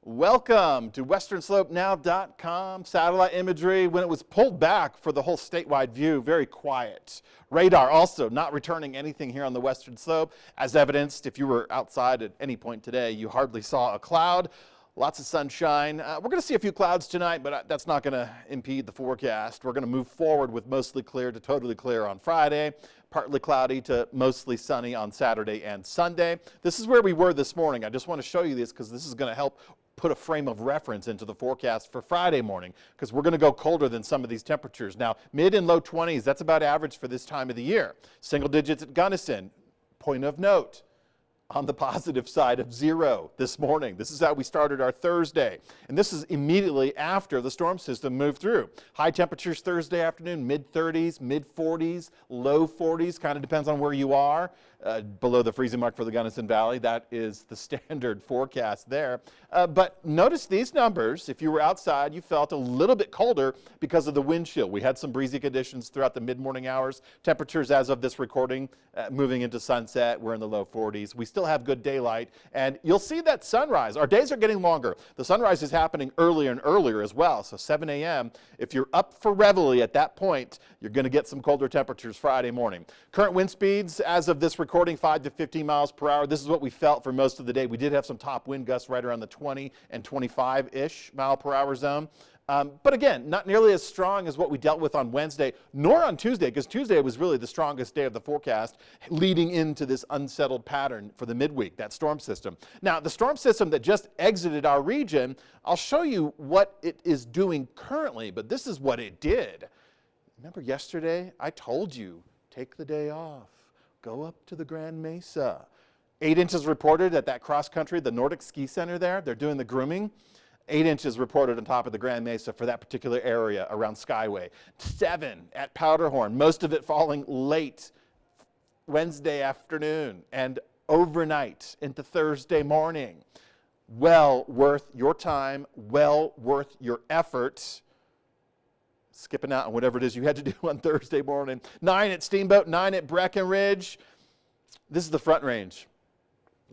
Welcome to WesternSlopeNow.com. Satellite imagery when it was pulled back for the whole statewide view, very quiet. Radar also not returning anything here on the Western Slope. As evidenced, if you were outside at any point today, you hardly saw a cloud. Lots of sunshine. We're going to see a few clouds tonight, but that's not going to impede the forecast. We're going to move forward with mostly clear to totally clear on Friday, partly cloudy to mostly sunny on Saturday and Sunday. This is where we were this morning. I just want to show you this because this is going to help put a frame of reference into the forecast for Friday morning, because we're going to go colder than some of these temperatures. Now, mid and low 20s, that's about average for this time of the year. Single digits at Gunnison. Point of note, on the positive side of 0 this morning. This is how we started our Thursday. And this is immediately after the storm system moved through. High temperatures Thursday afternoon, mid-30s, mid-40s, low 40s, kind of depends on where you are. Below the freezing mark for the Gunnison Valley. That is the standard forecast there. But notice these numbers. If you were outside, you felt a little bit colder because of the wind chill. We had some breezy conditions throughout the mid-morning hours. Temperatures as of this recording moving into sunset, we're in the low 40s. We still have good daylight, and you'll see that sunrise. Our days are getting longer. The sunrise is happening earlier and earlier as well. So 7 a.m., if you're up for reveille at that point, you're going to get some colder temperatures Friday morning. Current wind speeds as of this recording, 5 to 15 miles per hour. This is what we felt for most of the day. We did have some top wind gusts right around the 20 and 25-ish mile per hour zone. But again, not nearly as strong as what we dealt with on Wednesday, nor on Tuesday, because Tuesday was really the strongest day of the forecast, leading into this unsettled pattern for the midweek, that storm system. Now, the storm system that just exited our region, I'll show you what it is doing currently, but this is what it did. Remember yesterday, I told you, take the day off, go up to the Grand Mesa. 8 inches reported at that cross country, the Nordic Ski Center there. They're doing the grooming. 8 inches reported on top of the Grand Mesa for that particular area around Skyway. 7 at Powderhorn, most of it falling late Wednesday afternoon and overnight into Thursday morning. Well worth your time, well worth your effort. Skipping out on whatever it is you had to do on Thursday morning. 9 at Steamboat, 9 at Breckenridge. This is the Front Range.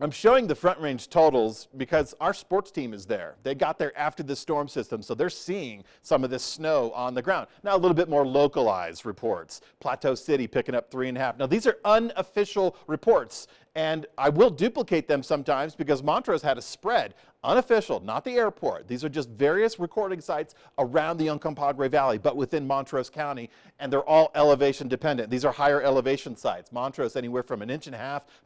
I'm showing the Front Range totals because our sports team is there. They got there after the storm system, so they're seeing some of this snow on the ground. Now a little bit more localized reports. Plateau City picking up 3.5. Now these are unofficial reports, and I will duplicate them sometimes because Montrose had a spread. Unofficial, not the airport. These are just various recording sites around the Uncompahgre Valley, but within Montrose County, and they're all elevation dependent. These are higher elevation sites. Montrose anywhere from 1.5 inches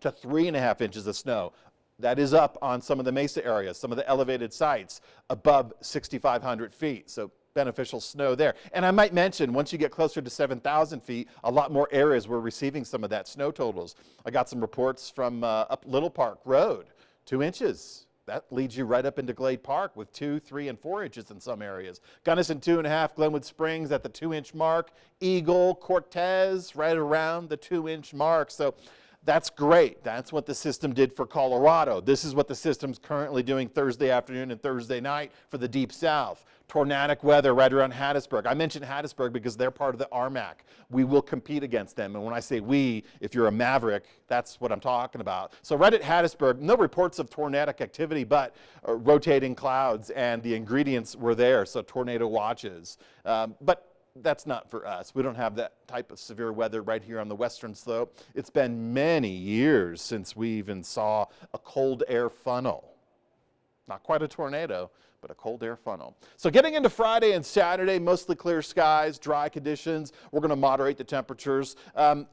to 3.5 inches of snow. That is up on some of the mesa areas, some of the elevated sites above 6,500 feet. So beneficial snow there. And I might mention, once you get closer to 7,000 feet, a lot more areas were receiving some of that snow totals. I got some reports from up Little Park Road, 2 inches. That leads you right up into Glade Park with 2, 3, and 4 inches in some areas. Gunnison 2.5, Glenwood Springs at the 2-inch mark. Eagle, Cortez right around the 2-inch mark. So that's great. That's what the system did for Colorado. This is what the system's currently doing Thursday afternoon and Thursday night for the Deep South. Tornadic weather right around Hattiesburg. I mentioned Hattiesburg because they're part of the RMAC. We will compete against them. And when I say we, if you're a Maverick, that's what I'm talking about. So right at Hattiesburg, no reports of tornadic activity, but rotating clouds, and the ingredients were there, so tornado watches. But that's not for us. We don't have that type of severe weather right here on the Western Slope. It's been many years since we even saw a cold air funnel. Not quite a tornado, but a cold air funnel. So getting into Friday and Saturday, mostly clear skies, dry conditions. We're going to moderate the temperatures.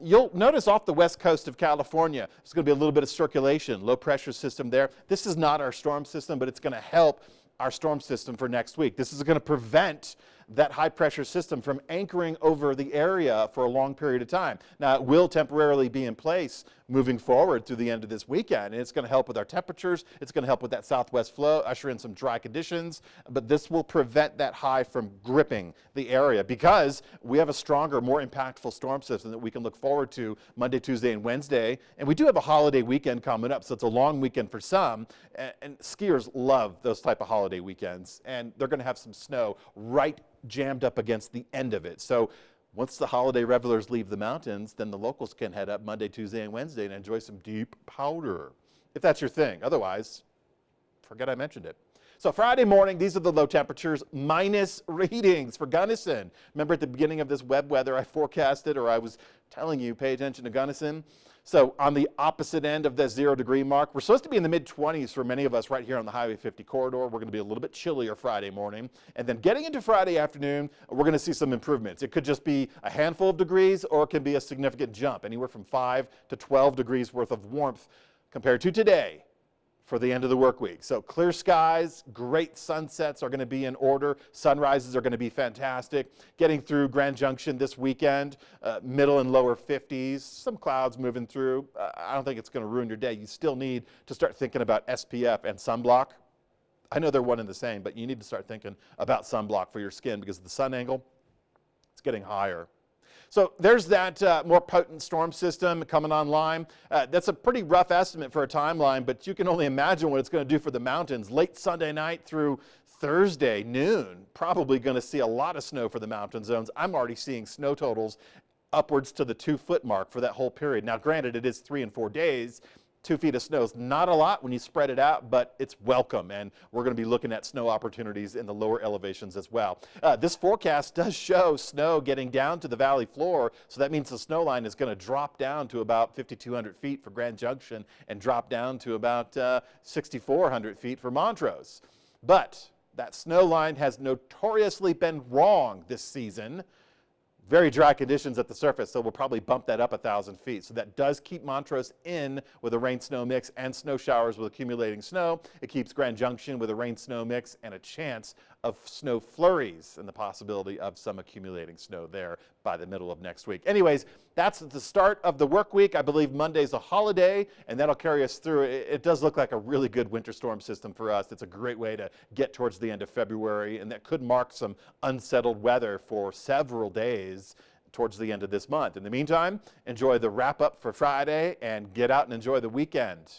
You'll notice off the west coast of California, there's going to be a little bit of circulation, low pressure system there. This is not our storm system, but it's going to help our storm system for next week. This is going to prevent that high pressure system from anchoring over the area for a long period of time. Now, it will temporarily be in place moving forward through the end of this weekend, and it's going to help with our temperatures. It's going to help with that southwest flow, usher in some dry conditions, but this will prevent that high from gripping the area because we have a stronger, more impactful storm system that we can look forward to Monday, Tuesday, and Wednesday. And we do have a holiday weekend coming up, so it's a long weekend for some, and skiers love those type of holiday weekends, and they're going to have some snow right jammed up against the end of it. So once the holiday revelers leave the mountains, then the locals can head up Monday, Tuesday, and Wednesday and enjoy some deep powder, if that's your thing. Otherwise, forget I mentioned it. So Friday morning, these are the low temperatures, minus readings for Gunnison. Remember at the beginning of this web weather, I forecasted, or I was telling you, pay attention to Gunnison. So on the opposite end of the 0 degree mark, we're supposed to be in the mid-20s for many of us right here on the Highway 50 corridor. We're going to be a little bit chillier Friday morning. And then getting into Friday afternoon, we're going to see some improvements. It could just be a handful of degrees, or it can be a significant jump, anywhere from 5 to 12 degrees worth of warmth compared to today for the end of the work week. So clear skies, great sunsets are going to be in order. Sunrises are going to be fantastic. Getting through Grand Junction this weekend, middle and lower 50s. Some clouds moving through. I don't think it's going to ruin your day. You still need to start thinking about SPF and sunblock. I know they're one and the same, but you need to start thinking about sunblock for your skin because the sun angle, it's getting higher. So there's that more potent storm system coming online. That's a pretty rough estimate for a timeline, but you can only imagine what it's going to do for the mountains. Late Sunday night through Thursday noon, probably going to see a lot of snow for the mountain zones. I'm already seeing snow totals upwards to the 2-foot mark for that whole period. Now, granted, it is 3 and 4 days. 2 feet of snow is not a lot when you spread it out, but it's welcome, and we're going to be looking at snow opportunities in the lower elevations as well. This forecast does show snow getting down to the valley floor, so that means the snow line is going to drop down to about 5,200 feet for Grand Junction and drop down to about 6,400 feet for Montrose. But that snow line has notoriously been wrong this season. Very dry conditions at the surface, so we'll probably bump that up 1,000 feet. So that does keep Montrose in with a rain-snow mix and snow showers with accumulating snow. It keeps Grand Junction with a rain-snow mix and a chance of snow flurries and the possibility of some accumulating snow there by the middle of next week. Anyways, that's the start of the work week. I believe Monday's a holiday, and that'll carry us through. It does look like a really good winter storm system for us. It's a great way to get towards the end of February, and that could mark some unsettled weather for several days towards the end of this month. In the meantime, enjoy the wrap up for Friday and get out and enjoy the weekend.